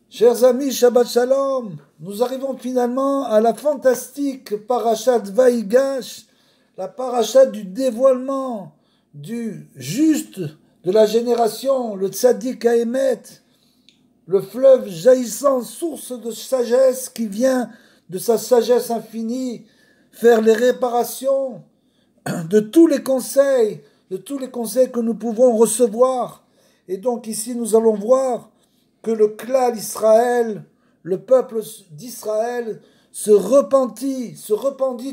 Chers amis, Shabbat Shalom, nous arrivons finalement à la fantastique parashat Vaïgash, la parashat du dévoilement du juste de la génération, le tzaddik Haemet, le fleuve jaillissant, source de sagesse qui vient de sa sagesse infinie, faire les réparations de tous les conseils, que nous pouvons recevoir. Et donc ici nous allons voir que le klal Israël, le peuple d'Israël, se repentit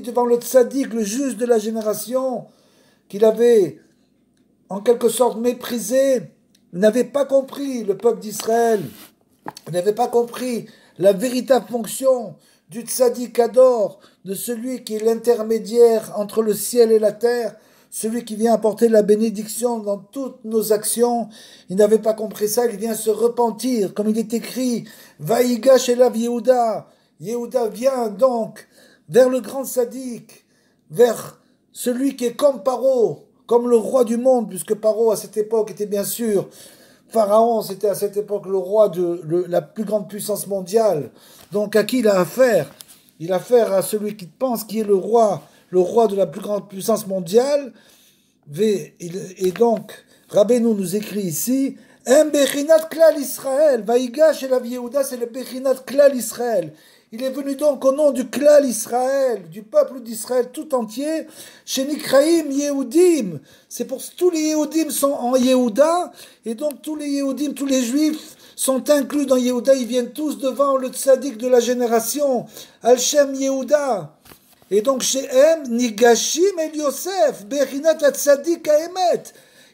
devant le tzaddik, le juste de la génération, qu'il avait en quelque sorte méprisé. Il n'avait pas compris, le peuple d'Israël, il n'avait pas compris la véritable fonction du tzaddik Ador, de celui qui est l'intermédiaire entre le ciel et la terre, celui qui vient apporter la bénédiction dans toutes nos actions. Il n'avait pas compris ça, il vient se repentir, comme il est écrit, Vaïgash elav Yehuda. Yehuda vient donc vers le grand tzaddik, vers celui qui est comme Paro, comme le roi du monde, puisque Paro à cette époque était bien sûr, Pharaon c'était à cette époque le roi de la plus grande puissance mondiale. Donc à qui il a affaire? Il a affaire à celui qui pense qui est le roi de la plus grande puissance mondiale. Et donc, Rabbeinu nous écrit ici, un Bechinat Klal Israël, Vaïgash et la Yehuda, c'est le Bechinat Klal Israël. Il est venu donc au nom du Klal Israël, du peuple d'Israël tout entier, chez Nikraïm Yehudim. C'est pour tous les Yehudim sont en Yehuda, et donc tous les Yehudim, tous les Juifs sont inclus dans Yehuda, ils viennent tous devant le tzaddik de la génération, Al-Shem Yehuda. Et donc chez M, Nigashim El Yosef, Bechinat Tzaddik Haemet.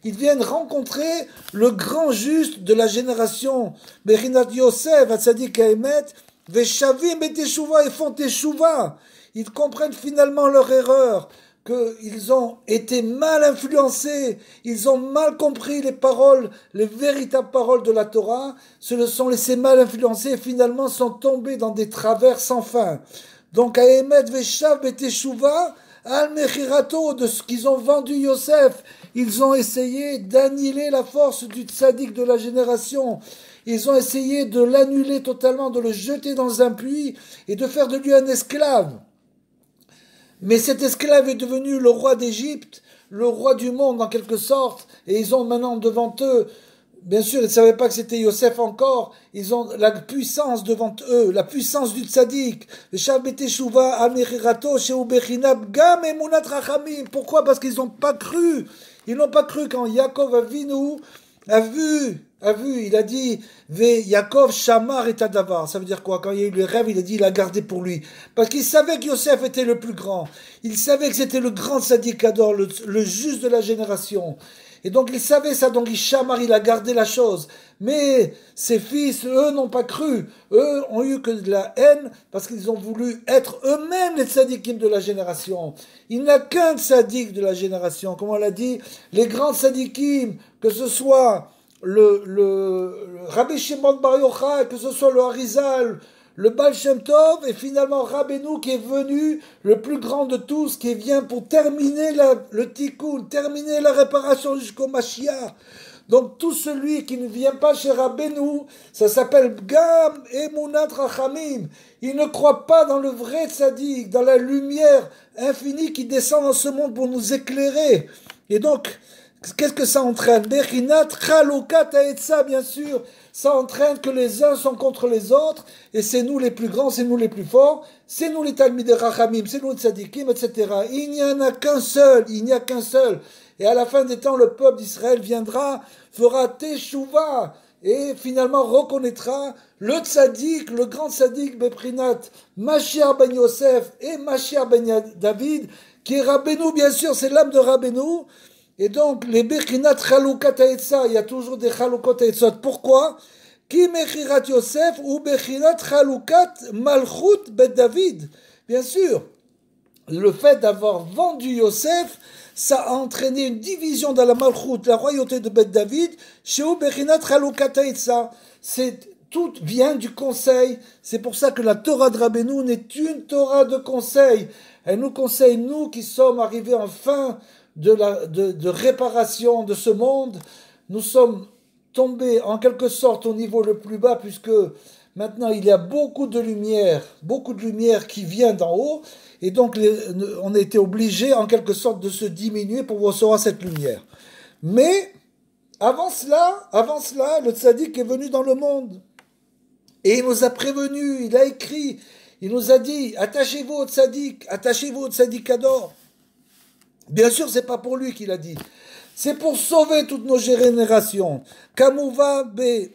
Ils viennent rencontrer le grand juste de la génération, Bechinat Yosef, Tzaddik Haemet, Veshavim et Teshuva, et font Teshuva. Ils comprennent finalement leur erreur, qu'ils ont été mal influencés, ils ont mal compris les paroles, les véritables paroles de la Torah, se sont laissés mal influencer et finalement sont tombés dans des travers sans fin. Donc, Haemet Veshav Beteshuva, Al-Mechirato, de ce qu'ils ont vendu Yosef, ils ont essayé d'annihiler la force du tzaddik de la génération. Ils ont essayé de l'annuler totalement, de le jeter dans un puits et de faire de lui un esclave. Mais cet esclave est devenu le roi d'Égypte, le roi du monde en quelque sorte, et ils ont maintenant devant eux, bien sûr, ils ne savaient pas que c'était Yosef encore. Ils ont la puissance devant eux, la puissance du tzaddik. Pourquoi? Parce qu'ils n'ont pas cru. Ils n'ont pas cru quand Yaakov Avinu a vu, il a dit, Yaakov Shamar et Tadavar. Ça veut dire quoi? Quand il y a eu le rêve, il a dit, il a gardé pour lui. Parce qu'il savait que Yosef était le plus grand. Il savait que c'était le grand tzaddik Ador, le juste de la génération. Et donc il savait ça, donc il a gardé la chose. Mais ses fils, eux, n'ont pas cru. Eux ont eu que de la haine parce qu'ils ont voulu être eux-mêmes les tzadikim de la génération. Il n'y a qu'un tzadik de la génération. Comme on l'a dit, les grands tzadikim, que ce soit le Rabbi Shimon Bar Yochai, que ce soit le Harizal, le Baal Shem Tov, et finalement Rabbeinu qui est venu, le plus grand de tous, qui vient pour terminer le tikkun, terminer la réparation jusqu'au Mashiach. Donc tout celui qui ne vient pas chez Rabbeinu, ça s'appelle Gam Emunat Rachamim. Il ne croit pas dans le vrai tzaddik, dans la lumière infinie qui descend dans ce monde pour nous éclairer. Et donc, qu'est-ce que ça entraîne? Bechinat Chalukat Haetza, bien sûr. Ça entraîne que les uns sont contre les autres, et c'est nous les plus grands, c'est nous les plus forts, c'est nous les Talmidei Rachamim, c'est nous les Tzadikim, etc. Il n'y en a qu'un seul, il n'y a qu'un seul. Et à la fin des temps, le peuple d'Israël viendra, fera Teshuvah, et finalement reconnaîtra le Tzadik, le grand Tzadik Beprinat, Mashiach ben Yosef et Mashiach ben David, qui est Rabbeinu, bien sûr, c'est l'âme de Rabbeinu. Et donc, les Bechinat Chalukat Haetza, il y a toujours des Chalukot Haetzot. Pourquoi? Ki Mechirat Yosef ou Bechinat Chalukat Malchut Bet David. Bien sûr, le fait d'avoir vendu Yosef, ça a entraîné une division dans la Malchut, la royauté de Bet David, chez Bechinat Chalukat Haetza. Tout vient du conseil. C'est pour ça que la Torah de Rabbeinu n'est une Torah de conseil. Elle nous conseille, nous qui sommes arrivés en fin de réparation de ce monde. Nous sommes tomber en quelque sorte au niveau le plus bas, puisque maintenant il y a beaucoup de lumière qui vient d'en haut, et donc on a été obligé en quelque sorte de se diminuer pour recevoir cette lumière. Mais avant cela, le tzaddik est venu dans le monde. Et il nous a prévenus, il a écrit, il nous a dit, attachez-vous au tzaddik Ador. Bien sûr, c'est pas pour lui qu'il a dit. C'est pour sauver toutes nos générations. Kamouva be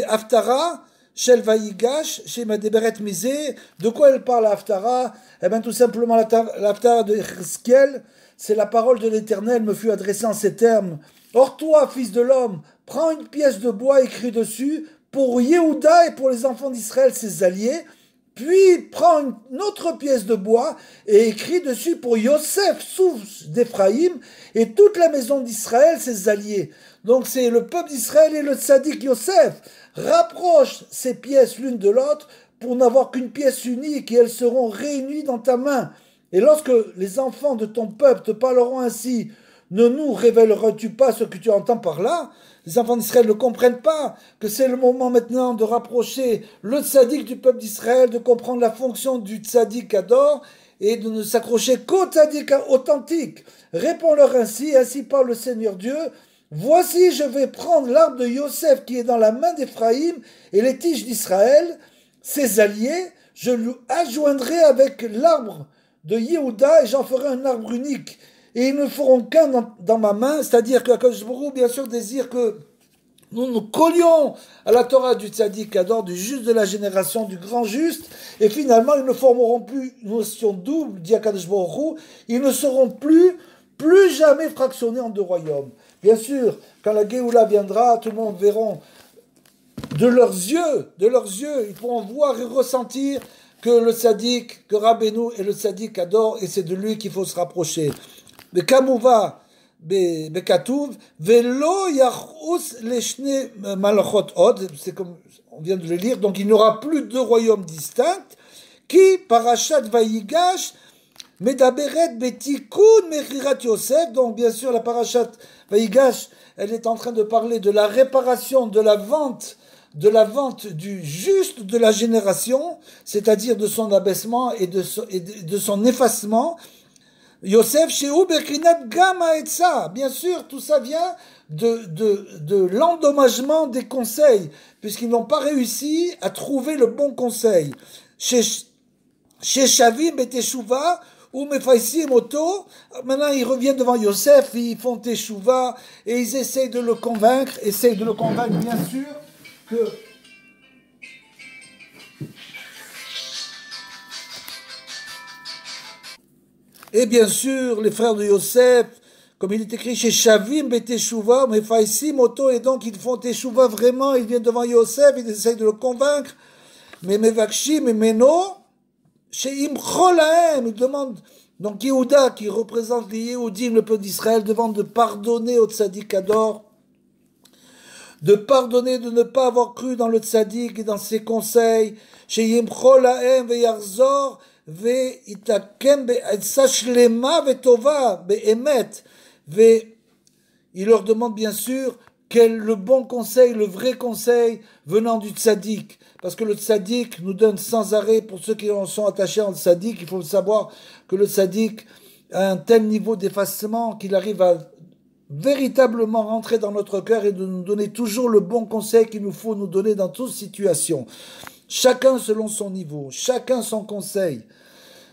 Haftara, Shel Vayigash, chez Madeberet Misé. De quoi elle parle, Haftara? Eh bien, tout simplement, l'Haftara de Cheskel, c'est la parole de l'Éternel me fut adressée en ces termes. Or, toi, fils de l'homme, prends une pièce de bois écrit dessus pour Yehuda et pour les enfants d'Israël, ses alliés. Puis prends une autre pièce de bois et écrit dessus pour Yosef, source d'Éphraïm, et toute la maison d'Israël, ses alliés. Donc c'est le peuple d'Israël et le tzaddik Yosef. Rapproche ces pièces l'une de l'autre pour n'avoir qu'une pièce unique et elles seront réunies dans ta main. Et lorsque les enfants de ton peuple te parleront ainsi, ne nous révéleras-tu pas ce que tu entends par là? Les enfants d'Israël ne comprennent pas que c'est le moment maintenant de rapprocher le tzaddik du peuple d'Israël, de comprendre la fonction du tzaddik Ador et de ne s'accrocher qu'au tzaddik authentique. Réponds-leur ainsi, ainsi parle le Seigneur Dieu. Voici, je vais prendre l'arbre de Yosef qui est dans la main d'Éphraïm et les tiges d'Israël, ses alliés, je l'adjoindrai avec l'arbre de Yehuda et j'en ferai un arbre unique. Et ils ne feront qu'un dans ma main, c'est-à-dire que Akadosh Baruch Hu, bien sûr, désire que nous nous collions à la Torah du tzaddik Ador, du juste de la génération, du grand juste, et finalement, ils ne formeront plus une notion double, dit Akadosh Baruch Hu, ils ne seront plus jamais fractionnés en deux royaumes. Bien sûr, quand la Géoula viendra, tout le monde verra de leurs yeux, ils pourront voir et ressentir que le tzaddik, que Rabbeinu est le tzaddik Ador, et c'est de lui qu'il faut se rapprocher. וכמובן בכתוב ולא יחוס לשני מלכות עוד, c'est comme on vient de le lire, donc il n'y aura plus deux royaumes distincts, qui parashat vayigash medaberet betikoun mechirat Yosef, donc bien sûr la parashat vayigash, elle est en train de parler de la réparation, de la vente du juste de la génération, c'est-à-dire de son abaissement et de son effacement. Yosef Shehu Bekrinat Gama Etza. Bien sûr, tout ça vient de l'endommagement des conseils, puisqu'ils n'ont pas réussi à trouver le bon conseil. Chez Shavim Beteshuva ou Mefaisi Moto, maintenant ils reviennent devant Yosef, ils font Teshuva et ils essayent de le convaincre, bien sûr que et bien sûr, les frères de Yosef, comme il est écrit chez Shavim Beteshuva, Mefaisi Moto, et donc ils font Teshuva vraiment, ils viennent devant Yosef, ils essayent de le convaincre, mais Mevakshim et Meno, chez Imcholahem, ils demandent, donc Yehuda, qui représente les Yehudim, le peuple d'Israël, demande de pardonner au tzaddik Ador, de pardonner de ne pas avoir cru dans le tzaddik et dans ses conseils, chez Imcholahem Veyarzor, ויתקם בעצה שלמה וטובה באמת, il leur demande bien sûr quel le bon conseil, le vrai conseil venant du tzaddik, parce que le tzaddik nous donne sans arrêt, pour ceux qui en sont attachés en tzaddik, il faut savoir que le tzaddik a un tel niveau d'effacement qu'il arrive à véritablement rentrer dans notre cœur et de nous donner toujours le bon conseil qu'il nous faut nous donner dans toute situation. Chacun selon son niveau, chacun son conseil.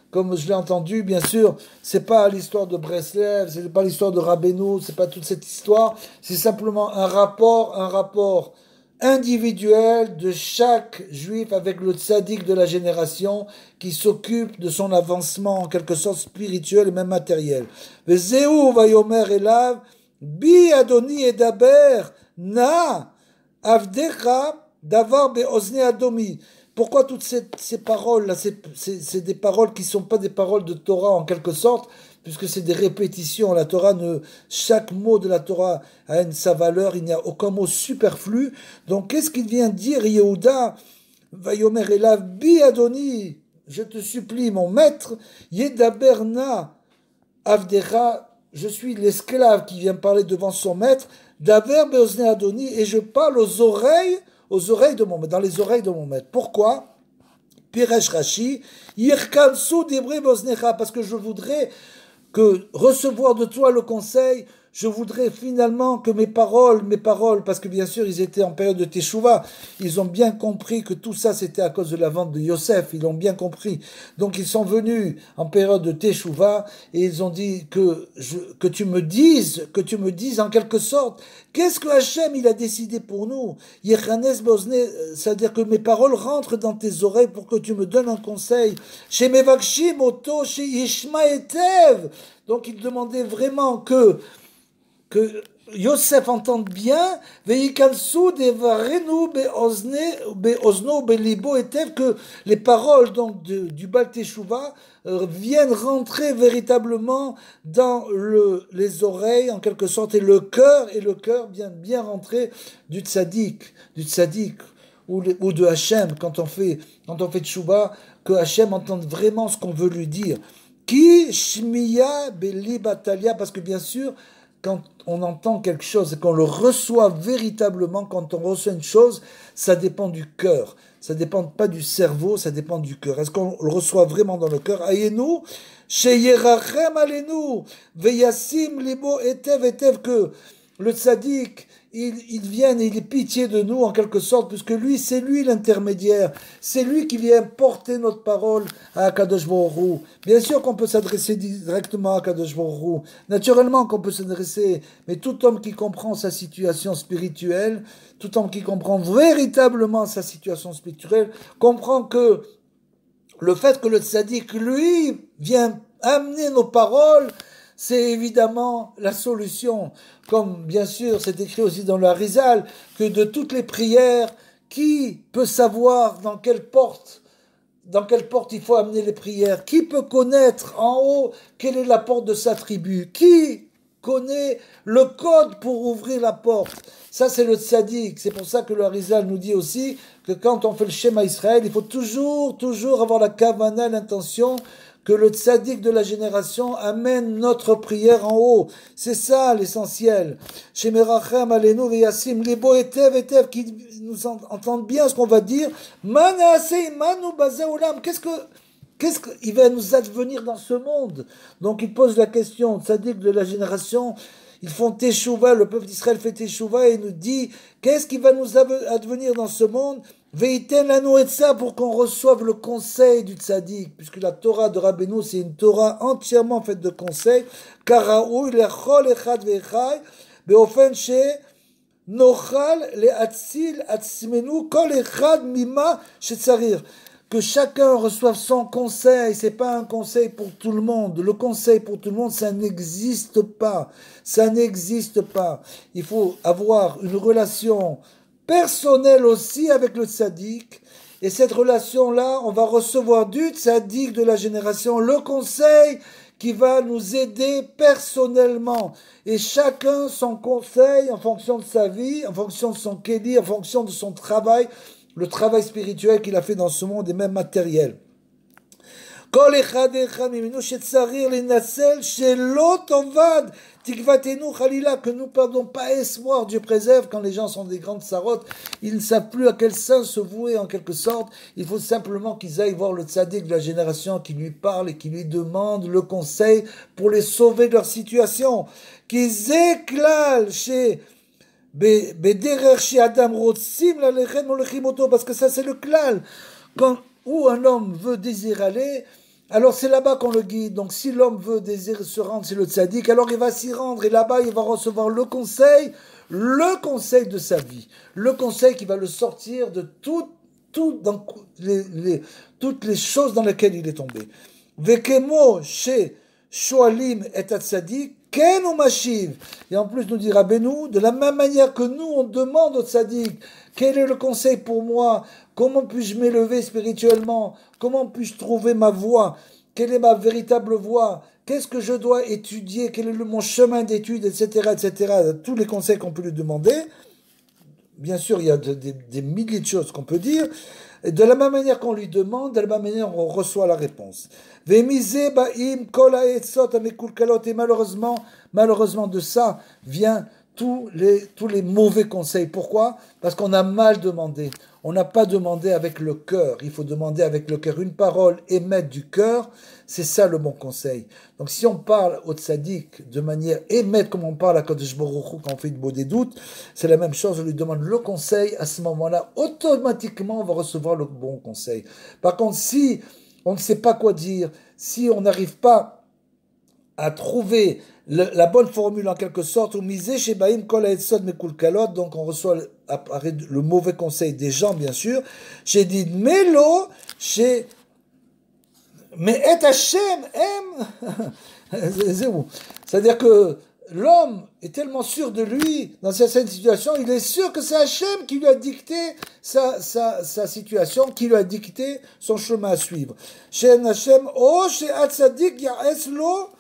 Comme je l'ai entendu, bien sûr, c'est pas l'histoire de Breslev, c'est pas l'histoire de Rabbeinu, c'est pas toute cette histoire, c'est simplement un rapport individuel de chaque juif avec le tzaddik de la génération qui s'occupe de son avancement en quelque sorte spirituel et même matériel. Vezeu vayomer elav bi adoni edaber na avdecha davar beozni adomi. Pourquoi toutes ces paroles-là, c'est des paroles qui ne sont pas des paroles de Torah en quelque sorte, puisque c'est des répétitions. La Torah chaque mot de la Torah a sa valeur, il n'y a aucun mot superflu. Donc qu'est-ce qu'il vient dire, Yehuda? Vayomer elav bi adoni, je te supplie, mon maître, yedaberna avdera, je suis l'esclave qui vient parler devant son maître, Daver beozne Adoni, et je parle aux oreilles de mon maître, dans les oreilles de mon maître. Pourquoi? Piresh Rashi, Yirkansu Dibri Boznecha, parce que je voudrais que recevoir de toi le conseil, je voudrais finalement que mes paroles, parce que bien sûr ils étaient en période de Teshuvah, ils ont bien compris que tout ça c'était à cause de la vente de Yosef, ils l'ont bien compris. Donc ils sont venus en période de Teshuvah et ils ont dit que tu me dises en quelque sorte, qu'est-ce que Hachem il a décidé pour nous? Yechanes Bozne, c'est-à-dire que mes paroles rentrent dans tes oreilles pour que tu me donnes un conseil. Chez Mevakshim Oto, chez Yishma Etev. Donc il demandait vraiment que Yosef entende bien, Veikansu devarenu beozno belibo etev, que les paroles donc du Baal Teshuvah viennent rentrer véritablement dans les oreilles en quelque sorte et le cœur bien rentrer du tzaddik ou de Hachem quand on fait Teshuvah, que Hachem entende vraiment ce qu'on veut lui dire. Ki shmiya beli batalia, parce que bien sûr quand on entend quelque chose et qu'on le reçoit véritablement, quand on reçoit une chose, ça dépend du cœur. Ça ne dépend pas du cerveau, ça dépend du cœur. Est-ce qu'on le reçoit vraiment dans le cœur? Ayenu, sheyerachem alenu, veyasim libo etev, que le tzaddik, il vient et il est pitié de nous en quelque sorte, puisque lui, c'est lui l'intermédiaire, c'est lui qui vient porter notre parole à Akadosh Baruch Hu. Bien sûr qu'on peut s'adresser directement à Akadosh Baruch Hu, naturellement qu'on peut s'adresser, mais tout homme qui comprend sa situation spirituelle, tout homme qui comprend véritablement sa situation spirituelle, comprend que le fait que le tzaddik, lui, vient amener nos paroles, c'est évidemment la solution. Comme bien sûr c'est écrit aussi dans le Harizal, que de toutes les prières, qui peut savoir dans quelle porte il faut amener les prières? Qui peut connaître en haut quelle est la porte de sa tribu? Qui connaît le code pour ouvrir la porte? Ça c'est le tzaddik. C'est pour ça que le Harizal nous dit aussi que quand on fait le Shema Israël, il faut toujours avoir la kavana, l'intention que le tzaddik de la génération amène notre prière en haut. C'est ça l'essentiel. Chez Merachem Alenu Veyasim Libo Etev, qui nous entendent bien ce qu'on va dire. Manaasei Manu Bazeolam. Qu'est-ce qu'il va nous advenir dans ce monde? Donc il pose la question, tzaddik de la génération, ils font Teshuvah, le peuple d'Israël fait Teshuvah et il nous dit, qu'est-ce qui va nous advenir dans ce monde? Veiten lanu etza, pour qu'on reçoive le conseil du tzaddik, puisque la Torah de Rabbeinu, c'est une Torah entièrement faite de conseils, karaoui lechol echad vechai, beofen she nochal leatzil atzmenu kol echad mima shetzarir, que chacun reçoive son conseil. C'est pas un conseil pour tout le monde. Le conseil pour tout le monde, ça n'existe pas. Ça n'existe pas. Il faut avoir une relation personnelle aussi avec le tzaddik. Et cette relation-là, on va recevoir du tzaddik de la génération le conseil qui va nous aider personnellement. Et chacun son conseil en fonction de sa vie, en fonction de son kéli, en fonction de son travail, le travail spirituel qu'il a fait dans ce monde et même matériel. Que nous perdons pas espoir, Dieu préserve, quand les gens sont des grandes sarotes, ils ne savent plus à quel sein se vouer en quelque sorte. Il faut simplement qu'ils aillent voir le tzaddik de la génération qui lui parle et qui lui demande le conseil pour les sauver de leur situation. Qu'ils éclalent chez parce que ça c'est le klal. Où un homme veut désirer aller, alors c'est là-bas qu'on le guide. Donc si l'homme veut désirer se rendre, c'est le tzaddik, alors il va s'y rendre et là-bas il va recevoir le conseil de sa vie, le conseil qui va le sortir de toutes les choses dans lesquelles il est tombé. Vekemo chez Shoalim et tzaddik, Ken ou Mashiv. Et en plus nous dit Rabbeinu, de la même manière que nous on demande au tzaddik, quel est le conseil pour moi? Comment puis-je m'élever spirituellement? Comment puis-je trouver ma voie? Quelle est ma véritable voie? Qu'est-ce que je dois étudier? Quel est mon chemin d'étude, etc., etc. Tous les conseils qu'on peut lui demander. Bien sûr, il y a des milliers de choses qu'on peut dire. Et de la même manière qu'on lui demande, de la même manière on reçoit la réponse. Et malheureusement de ça vient tous les mauvais conseils. Pourquoi? Parce qu'on a mal demandé. On n'a pas demandé avec le cœur. Il faut demander avec le cœur. Une parole émette du cœur, c'est ça le bon conseil. Donc si on parle au tzaddik de manière émette, comme on parle à Kadosh Baruch Hu quand on fait une beau des doutes, c'est la même chose. On lui demande le conseil. À ce moment-là, automatiquement, on va recevoir le bon conseil. Par contre, si on ne sait pas quoi dire, si on n'arrive pas à trouver la bonne formule en quelque sorte, ou miser chez Baïm Kol Haetzot Mekul Kalot, donc on reçoit le mauvais conseil des gens, bien sûr, chez dit Melo, chez mais et Hachem, c'est-à-dire que l'homme est tellement sûr de lui dans certaines situations, il est sûr que c'est Hachem qui lui a dicté sa situation, qui lui a dicté son chemin à suivre. Chez Hachem, chez Atzadik Ya'es Lo,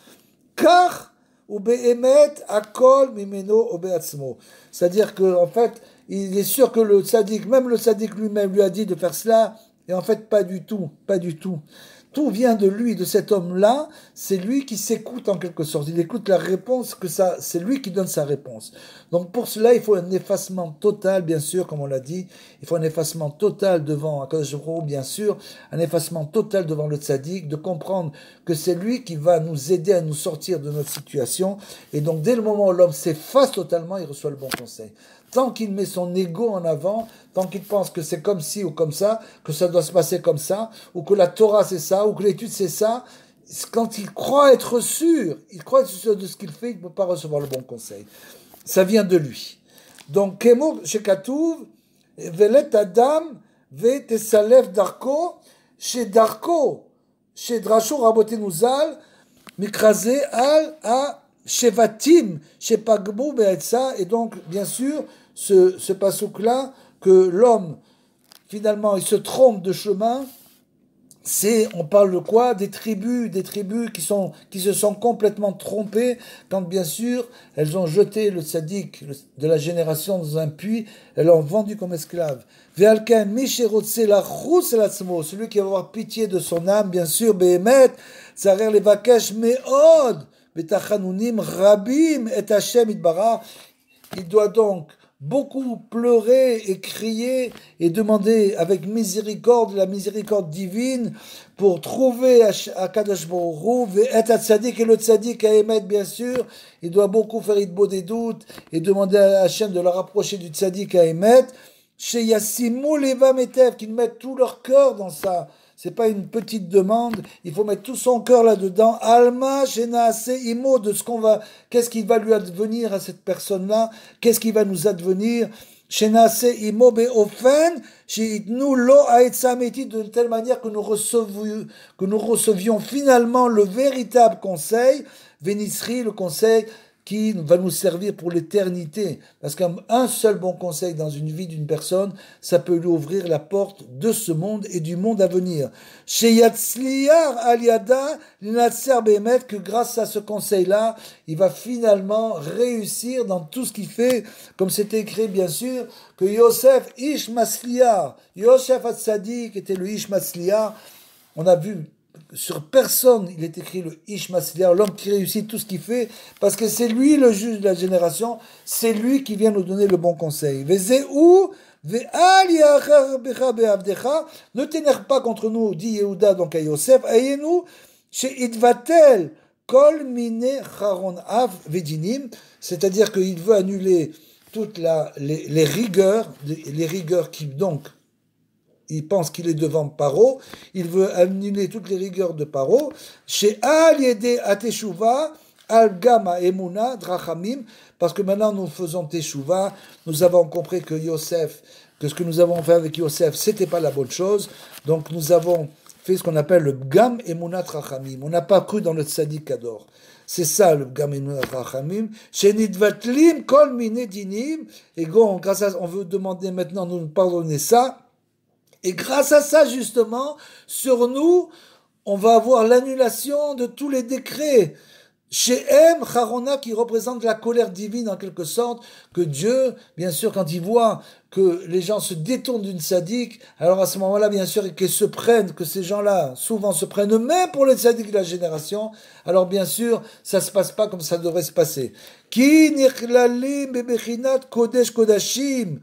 car ou be'emet akol mimeno ou be'atzmo. C'est-à-dire que en fait, il est sûr que le tzaddik, même le tzaddik lui-même lui a dit de faire cela, et en fait pas du tout, pas du tout. Tout vient de lui, de cet homme-là, c'est lui qui s'écoute en quelque sorte. Il écoute la réponse, c'est lui qui donne sa réponse. Donc pour cela, il faut un effacement total, bien sûr, comme on l'a dit. Il faut un effacement total devant Akadosh Baruch Hu, bien sûr, un effacement total devant le tzaddik, de comprendre que c'est lui qui va nous aider à nous sortir de notre situation. Et donc dès le moment où l'homme s'efface totalement, il reçoit le bon conseil. Tant qu'il met son ego en avant, tant qu'il pense que c'est comme ci ou comme ça, que ça doit se passer comme ça, ou que la Torah c'est ça, ou que l'étude c'est ça, quand il croit être sûr de ce qu'il fait, il ne peut pas recevoir le bon conseil. Ça vient de lui. Donc, Kemo Shekatuv, Velet Adam, Vetesalev Darko, chez Darko, chez Drasho Rabotenu Zal, Mikrazé Al A Shevatim, Shepagbo Be'etza, et donc, bien sûr, ce pasouk-là, que l'homme, finalement, il se trompe de chemin, on parle de quoi? Des tribus qui se sont complètement trompées, quand, bien sûr, elles ont jeté le tzaddik de la génération dans un puits, elles l'ont vendu comme esclave. Ve'alken, Misherotse, la chous la tzmo, celui qui va avoir pitié de son âme, bien sûr, Behemet, Tzarer Levakesh, Me'od, Betachanunim Rabim et Hashem Itbara. Il doit donc beaucoup pleurer et crier et demander avec miséricorde, la miséricorde divine, pour trouver Akadosh Baruch Hu, et Tzadik, et le Tzadik à émettre, bien sûr. Il doit beaucoup faire Idbo des doutes et demander à Hashem de le rapprocher du Tzadik à émettre. Chez Yassimu Leva Metev, qu'ils mettent tout leur cœur dans ça. C'est pas une petite demande, il faut mettre tout son cœur là-dedans. Alma, Shenaase, Imo, qu'est-ce qui va lui advenir à cette personne-là? Qu'est-ce qui va nous advenir? Shenaase, Imo, Beofen, Sheitnu, Lo, Aetsameti, de telle manière que nous recevions finalement le véritable conseil, Vénisri, le conseil qui va nous servir pour l'éternité. Parce qu'un seul bon conseil dans une vie d'une personne, ça peut lui ouvrir la porte de ce monde et du monde à venir. Chez Yatzliar Aliada, l'Inatser Behemet, que grâce à ce conseil-là, il va finalement réussir dans tout ce qu'il fait, comme c'est écrit bien sûr, que Yosef Ish Masliar, Yosef Hatzadik était le Ish Masliar, on a vu sur personne, il est écrit le Ish Masliar, l'homme qui réussit tout ce qu'il fait, parce que c'est lui le juge de la génération, c'est lui qui vient nous donner le bon conseil. Ne t'énerve pas contre nous, dit Yehuda donc à Yosef, ayez-nous chez Idvatel Kol Mine Charon Av Vedinim, c'est-à-dire qu'il veut annuler toutes les rigueurs qui donc il pense qu'il est devant Paro, il veut annuler toutes les rigueurs de Paro. Chez Al Yede Ateshuva, Al Gama Emuna Drachamim, parce que maintenant nous faisons Teshuva, nous avons compris que ce que nous avons fait avec Yosef, c'était pas la bonne chose, donc nous avons fait ce qu'on appelle le Gam Emuna Drachamim. On n'a pas cru dans le Tzadik Kador. C'est ça le Gam Emuna Drachamim. Chez Nidvatlim Kol Mine Dinim, et bon, grâce à on veut demander maintenant de nous pardonner ça. Et grâce à ça, justement, sur nous, on va avoir l'annulation de tous les décrets Chez M, Harona qui représente la colère divine en quelque sorte, que Dieu, bien sûr, quand il voit que les gens se détournent d'une sadique, alors à ce moment-là, bien sûr, qu'ils se prennent, que ces gens-là souvent se prennent eux-mêmes pour les sadiques de la génération, alors bien sûr, ça se passe pas comme ça devrait se passer. Ki nichlalim bebechinat kodesh kodashim.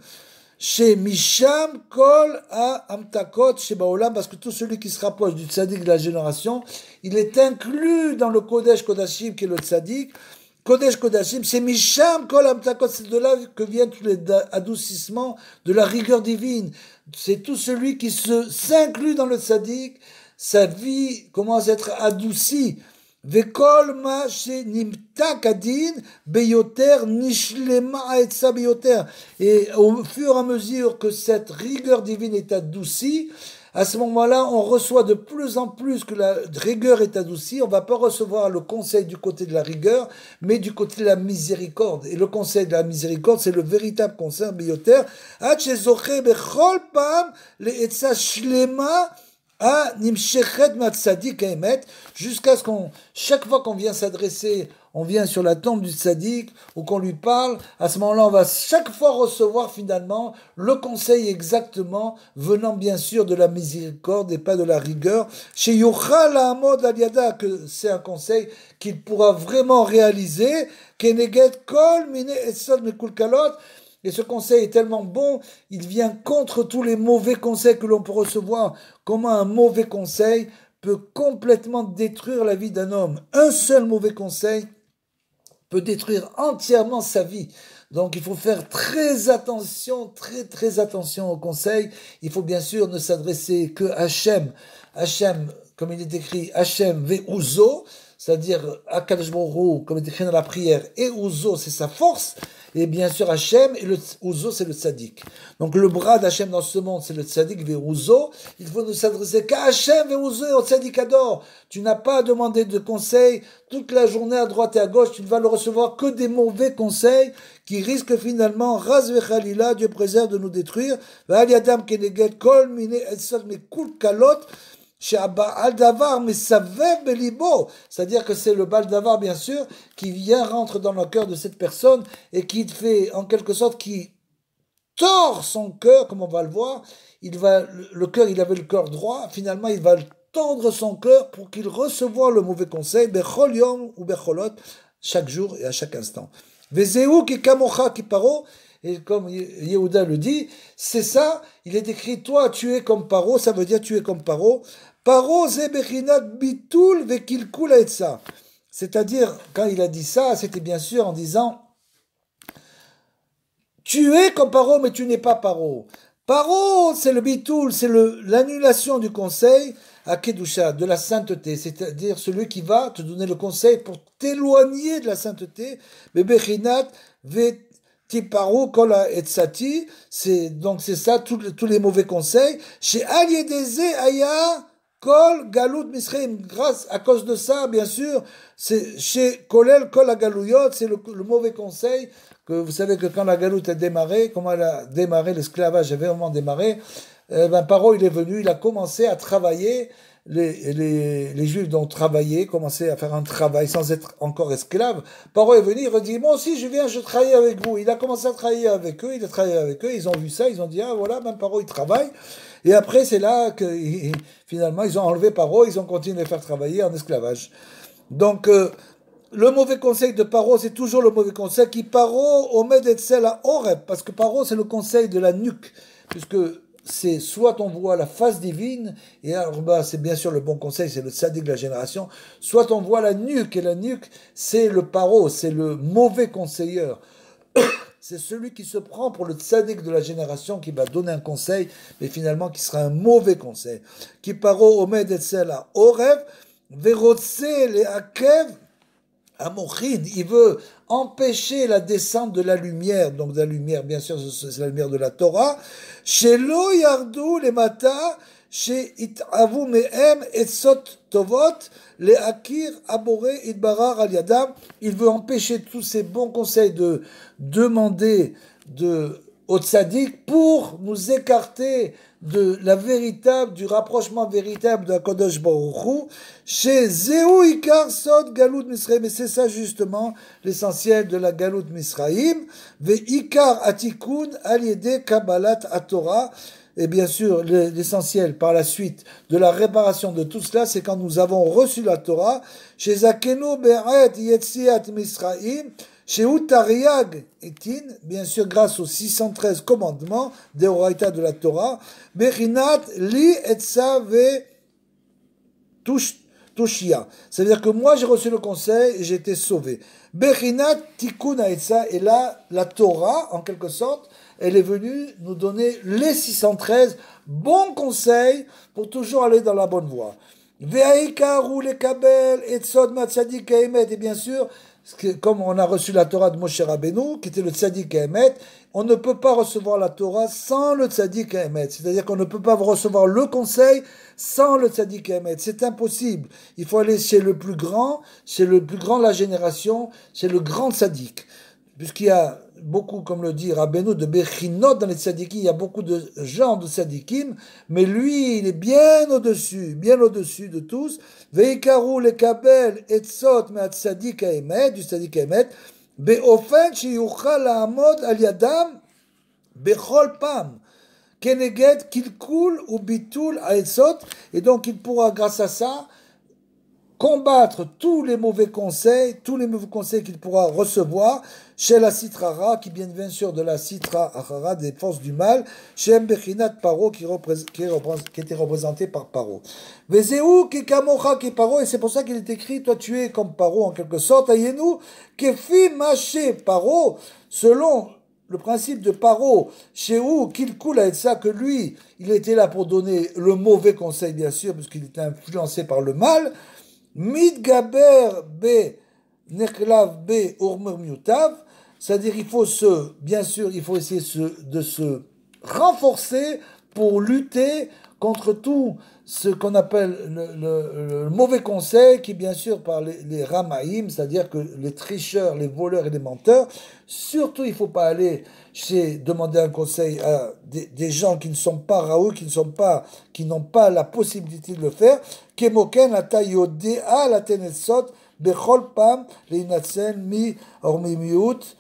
Chez Misham, Kol, A, Amtakot, chez Baolam, parce que tout celui qui se rapproche du tzaddik de la génération, il est inclus dans le Kodesh Kodashim, qui est le tzaddik. Kodesh Kodashim, c'est Misham, Kol, Amtakot, c'est de là que viennent tous les adoucissements de la rigueur divine. C'est tout celui qui s'inclut dans le tzaddik, sa vie commence à être adoucie. Vekol ma nimta kadin beyoter nishlema etsa beyoter. Et au fur et à mesure que cette rigueur divine est adoucie, à ce moment-là, on reçoit de plus en plus que la rigueur est adoucie. On va pas recevoir le conseil du côté de la rigueur, mais du côté de la miséricorde. Et le conseil de la miséricorde, c'est le véritable conseil beyoter. Hachezoche bechol pam le etsa shlema. Ah, nimshechet matzadik emet, jusqu'à ce qu'on, chaque fois qu'on vient s'adresser, on vient sur la tombe du tzaddik, ou qu'on lui parle, à ce moment-là, on va chaque fois recevoir finalement le conseil exactement, venant bien sûr de la miséricorde et pas de la rigueur. Chez Yochal Hamod Aliada, que c'est un conseil qu'il pourra vraiment réaliser, Keneget Kol Mine Esod Mekulkalot. Et ce conseil est tellement bon, il vient contre tous les mauvais conseils que l'on peut recevoir. Comment un mauvais conseil peut complètement détruire la vie d'un homme. Un seul mauvais conseil peut détruire entièrement sa vie. Donc il faut faire très attention, très attention aux conseils. Il faut bien sûr ne s'adresser que à Hachem. Hachem, comme il est écrit, Hachem ve'uzo, c'est-à-dire Akadosh Baruch Hu, comme il est écrit dans la prière, et Uzo, c'est sa force. Et bien sûr, Hachem, et le Uzo, c'est le tzaddik. Donc le bras d'Hachem dans ce monde, c'est le tzaddik Uzo. Il faut ne s'adresser qu'à Hachem Uzo et au tzaddik Ador. Tu n'as pas à demander de conseils toute la journée à droite et à gauche. Tu ne vas le recevoir que des mauvais conseils qui risquent finalement, Raz vechalila, Dieu préserve de nous détruire. V'al yadam keneged kol mine etzot mekul kalot. C'est-à-dire que c'est le Baldavar, bien sûr, qui vient rentre dans le cœur de cette personne et qui fait, en quelque sorte, qui tord son cœur, comme on va le voir. Le cœur, il avait le cœur droit, finalement, il va tordre son cœur pour qu'il reçoive le mauvais conseil, bechol yom ou becholot, chaque jour et à chaque instant. Vezeu ki kamocha ki paro. Et comme Yehuda le dit, c'est ça, il est écrit, toi tu es comme Paro, ça veut dire tu es comme Paro. Paro ze bechinat bitul vekilkul etza. C'est-à-dire, quand il a dit ça, c'était bien sûr en disant, tu es comme Paro, mais tu n'es pas Paro. Paro, c'est le bitul, c'est l'annulation du conseil à Kedusha, de la sainteté, c'est-à-dire celui qui va te donner le conseil pour t'éloigner de la sainteté. Bechinat ve Tiparo, Kola et Sati, donc c'est ça, tous les mauvais conseils. Chez Aliedeze Aya, Kol, Galout, Misraim, grâce, à cause de ça, bien sûr, c'est chez Kolel, Kol, Galouyot, c'est le mauvais conseil, que vous savez que quand la Galoute a démarré, comment elle a démarré, l'esclavage a vraiment démarré, Paro, il est venu, il a commencé à travailler, les Juifs ont travaillé, commencé à faire un travail sans être encore esclaves. Paro est venu, il a dit, moi aussi je viens, je travaille avec vous. Il a commencé à travailler avec eux, il a travaillé avec eux, ils ont vu ça, ils ont dit, ah voilà, même Paro il travaille. Et après c'est là que finalement ils ont enlevé Paro, ils ont continué à faire travailler en esclavage. Donc le mauvais conseil de Paro, c'est toujours le mauvais conseil qui Paro omed etzel à Oreb, parce que Paro c'est le conseil de la nuque, puisque c'est soit on voit la face divine, et alors c'est bien sûr le bon conseil, c'est le tzaddik de la génération, soit on voit la nuque, et la nuque, c'est le paro, c'est le mauvais conseilleur. C'est celui qui se prend pour le tzaddik de la génération, qui va donner un conseil, mais finalement qui sera un mauvais conseil. Qui paro omed etzel à orev, verotse le akev, Amochin, il veut empêcher la descente de la lumière, donc de la lumière, bien sûr, c'est la lumière de la Torah. Chez lo yardu les mata, chez itavu mehem etzot tovot, les akir aboré idbarar al yadam. Il veut empêcher tous ces bons conseils de demander au tzaddik pour nous écarter du rapprochement véritable de la Kodesh Baruch Hu, chez Zéou Ikar Sod Galout Misraïm, et c'est ça justement l'essentiel de la Galout Misraïm, Ve Ikar Atikun Aliede Kabbalat Atorah, et bien sûr l'essentiel par la suite de la réparation de tout cela, c'est quand nous avons reçu la Torah, chez Zakenu Be'et Yetziat Misraïm, chez Utariag Etin, bien sûr grâce aux 613 commandements des Oraïta de la Torah, Bechinat Li Etza Ve Tushia. C'est-à-dire que moi j'ai reçu le conseil et j'ai été sauvé. Bechinat Tikkun Etza, et là la Torah, en quelque sorte, elle est venue nous donner les 613 bons conseils pour toujours aller dans la bonne voie. Ve'aikaru lekabel etzod matzadik haemet, et bien sûr, comme on a reçu la Torah de Moshe Rabbeinu, qui était le tzaddik haemet, on ne peut pas recevoir la Torah sans le tzaddik haemet. C'est-à-dire qu'on ne peut pas recevoir le conseil sans le tzaddik haemet. C'est impossible. Il faut aller chez le plus grand de la génération, chez le grand tzaddik. Puisqu'il y a beaucoup, comme le dit Rabbeinu, de Bechinot dans les tzadikim, il y a beaucoup de gens de tzadikim, mais lui, il est bien au-dessus de tous. Veikaru lekabel etzot me'at tzadik haemet, du tzadik haemet, be'ofen sheyuchal la'amod al yadam bechol pam, keneged kilkul ou bitul ha'etzot, et donc il pourra, grâce à ça, combattre tous les mauvais conseils qu'il pourra recevoir chez la Sitrara, qui vient bien sûr de la Sitra Achara, des forces du mal, chez Mbechinat Paro, qui était représenté par Paro. Vezeu Kikamocha ki Paro, et c'est pour ça qu'il est écrit, toi tu es comme Paro en quelque sorte, Ayenu, Kefi Maché Paro, selon le principe de Paro, chez où qu'il coule avec ça, que lui, il était là pour donner le mauvais conseil, bien sûr, parce qu'il était influencé par le mal. Midgaber be neklav be urmur miutav, c'est-à-dire il faut essayer de se renforcer pour lutter contre tout ce qu'on appelle le mauvais conseil, qui bien sûr par les ramaïm, c'est-à-dire que les tricheurs, les voleurs et les menteurs. Surtout il ne faut pas aller demander un conseil à des gens qui ne sont pas raoul, qui n'ont pas la possibilité de le faire. Kemoken ata yodea la tenetsot bechol pam leinatzen mi ormimiut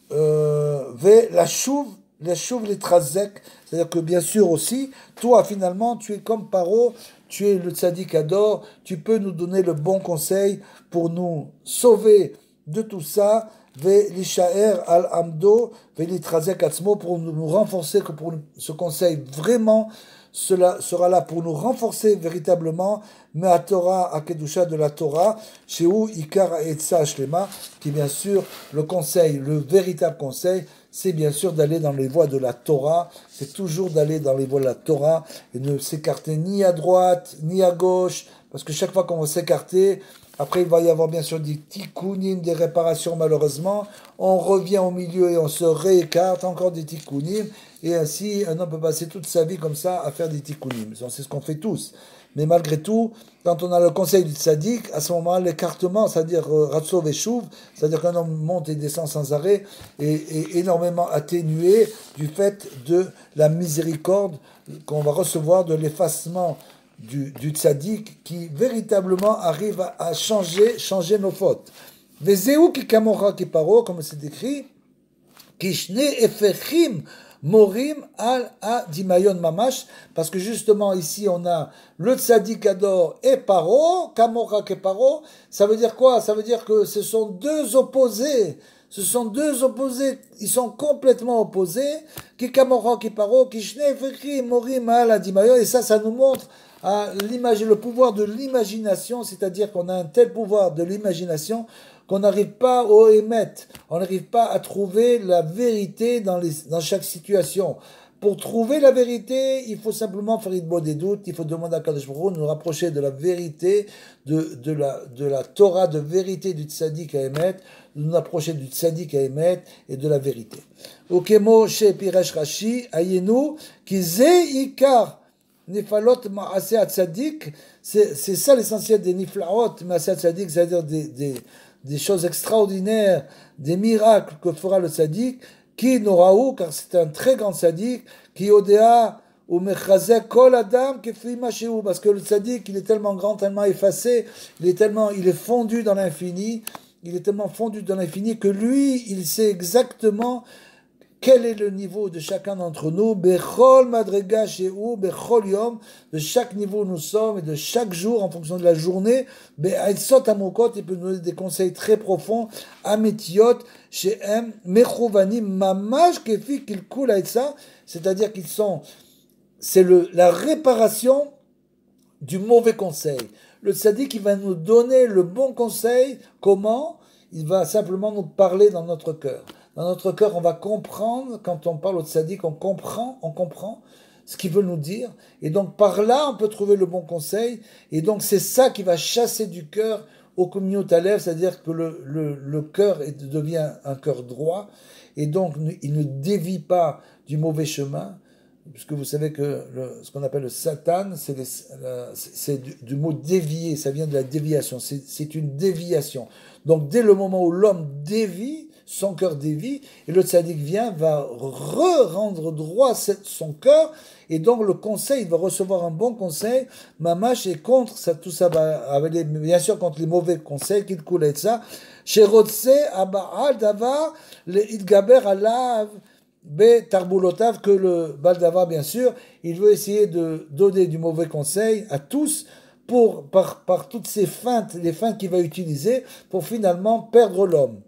ve la chouv les trazek, c'est-à-dire que bien sûr aussi, toi finalement tu es comme Paro, tu es le tzaddik Ador, tu peux nous donner le bon conseil pour nous sauver de tout ça, ve l'ishaer al amdo, ve l'itrazek atzmo, pour nous renforcer, que pour ce conseil vraiment, cela sera là pour nous renforcer véritablement, mais à Torah, à Kedusha de la Torah, chez où Ikar Etza Shlema, qui bien sûr, le véritable conseil, c'est bien sûr d'aller dans les voies de la Torah, c'est toujours d'aller dans les voies de la Torah, et ne s'écarter ni à droite, ni à gauche, parce que chaque fois qu'on va s'écarter, après il va y avoir bien sûr des tikkunim, des réparations malheureusement, on revient au milieu et on se réécarte, encore des tikkunim, et ainsi un homme peut passer toute sa vie comme ça à faire des tikkunim. C'est ce qu'on fait tous. Mais malgré tout, quand on a le conseil du tzaddik, à ce moment-là, l'écartement, c'est-à-dire ratso veshuv, c'est-à-dire qu'un homme monte et descend sans arrêt, est énormément atténué du fait de la miséricorde qu'on va recevoir, de l'effacement du tzaddik, qui véritablement arrive à changer nos fautes. Vezeu ki kamora ki paro, comme c'est écrit, kishne efechim Morim al Dimayon Mamash, parce que justement ici on a le Tzadik Ador et Paro, Kamora et Paro, ça veut dire quoi? Ça veut dire que ce sont deux opposés, ils sont complètement opposés, qui Kamora qui Paro, qui Shnei Fekri Morim al Dimayon, et ça nous montre le pouvoir de l'imagination, c'est-à-dire qu'on a un tel pouvoir de l'imagination qu'on n'arrive pas au émettre, on n'arrive pas à trouver la vérité dans chaque situation. Pour trouver la vérité, il faut simplement faire une bonne des doutes, il faut demander à Kadosh Baruch Hu de nous rapprocher de la vérité, de la Torah, de vérité du tzaddik à émettre, de nous approcher du tzaddik à émettre et de la vérité. Okemo chez Piresh Rashi, ayenu, ki ze ikar nifalot ma'aseh tzaddik, c'est ça l'essentiel des niflaot ma'aseh tzaddik, c'est-à-dire des choses extraordinaires, des miracles que fera le tzaddik, qui n'aura car c'est un très grand tzaddik, qui odea ou mechazek kol adam kefi mashéou, parce que le tzaddik, il est tellement grand, tellement effacé, il est fondu dans l'infini, il est tellement fondu dans l'infini que lui, il sait exactement quel est le niveau de chacun d'entre nous, bechol madrega shehu, bechol yom, de chaque niveau où nous sommes et de chaque jour en fonction de la journée, be'aitzot amokot, il peut nous donner des conseils très profonds, ametiot, shehem, mechouvanim, mamash kefi kilkul aitza, c'est-à-dire qu'ils sont, la réparation du mauvais conseil. Le tzaddik, il va nous donner le bon conseil. Comment? Il va simplement nous parler dans notre cœur. Dans notre cœur, on va comprendre, quand on parle au tzaddik, on comprend ce qu'il veut nous dire. Et donc, par là, on peut trouver le bon conseil. Et donc, c'est ça qui va chasser du cœur au communio talev, c'est-à-dire que le cœur devient un cœur droit. Et donc, il ne dévie pas du mauvais chemin. Puisque vous savez que ce qu'on appelle le Satan, c'est du mot dévier, ça vient de la déviation, c'est une déviation. Donc dès le moment où l'homme dévie, son cœur dévie, et le tzaddik va rendre droit son cœur, et donc le conseil, il va recevoir un bon conseil, mamash, et contre ça, tout ça va, bien sûr contre les mauvais conseils, qu'il coule et ça, chez Rotse, Aba'al, Davar, le Idgaber, Alav, Tarboulotav, que le Baldava, bien sûr, il veut essayer de donner du mauvais conseil à tous par toutes ces feintes, les feintes qu'il va utiliser pour finalement perdre l'homme.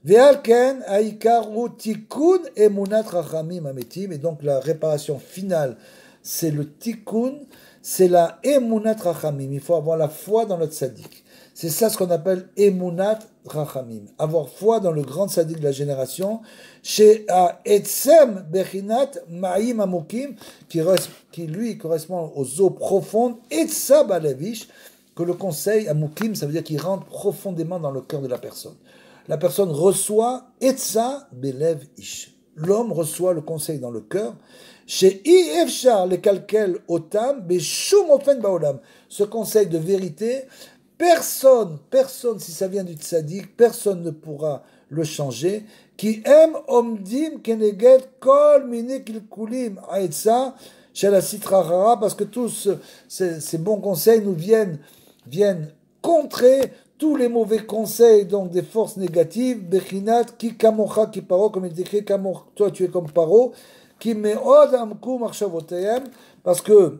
Ve'alken ha'ikar hu tikkun emunat rachamim hametim, et donc la réparation finale, c'est le tikkun, c'est la emunat rachamim. Il faut avoir la foi dans le tzaddik. C'est ça ce qu'on appelle emunat rachamim. Avoir foi dans le grand tzaddik de la génération, chez Etsem Bechinat Ma'im Amukim, qui lui correspond aux eaux profondes, Etsa Balevish, que le conseil Amukim, ça veut dire qu'il rentre profondément dans le cœur de la personne. La personne reçoit Etsa Belev Ish. L'homme reçoit le conseil dans le cœur. Chez Ifshar le kalkel otam, Beshum ofen baolam. Ce conseil de vérité, personne, si ça vient du tzaddik, personne ne pourra le changer. Qui aime omdim keneged kol mine kilkulim aetza chez la citrahara, parce que tous ces bons conseils nous viennent contrer tous les mauvais conseils, donc des forces négatives. Bechinat ki kamocha ki paro, comme il est écrit, toi tu es comme paro, qui meod amku marchavotayem, parce que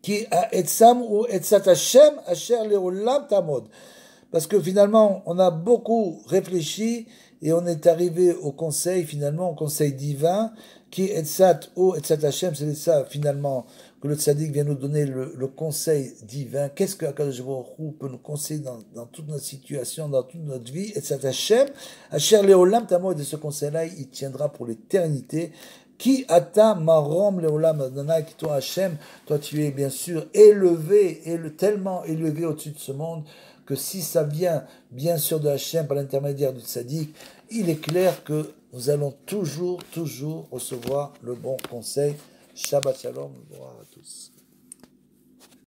qui a etsam ou etsat Hashem asher leolam tamod. Parce que finalement, on a beaucoup réfléchi et on est arrivé au conseil, finalement, au conseil divin, qui est Etsat ou Etsat Hashem, c'est ça, finalement, que le tzaddik vient nous donner le conseil divin. Qu'est-ce que Akadosh Baruch Hu peut nous conseiller dans toute notre situation, dans toute notre vie? Etsat Hashem, Asher Leolam Tamod, et ce conseil-là, il tiendra pour l'éternité. Qui ata marom leolam Adonai, qui toi Hashem, toi tu es bien sûr élevé, tellement élevé au-dessus de ce monde, que si ça vient bien sûr de Hashem par l'intermédiaire du tzaddik, il est clair que nous allons toujours recevoir le bon conseil. Shabbat shalom, gloire à tous.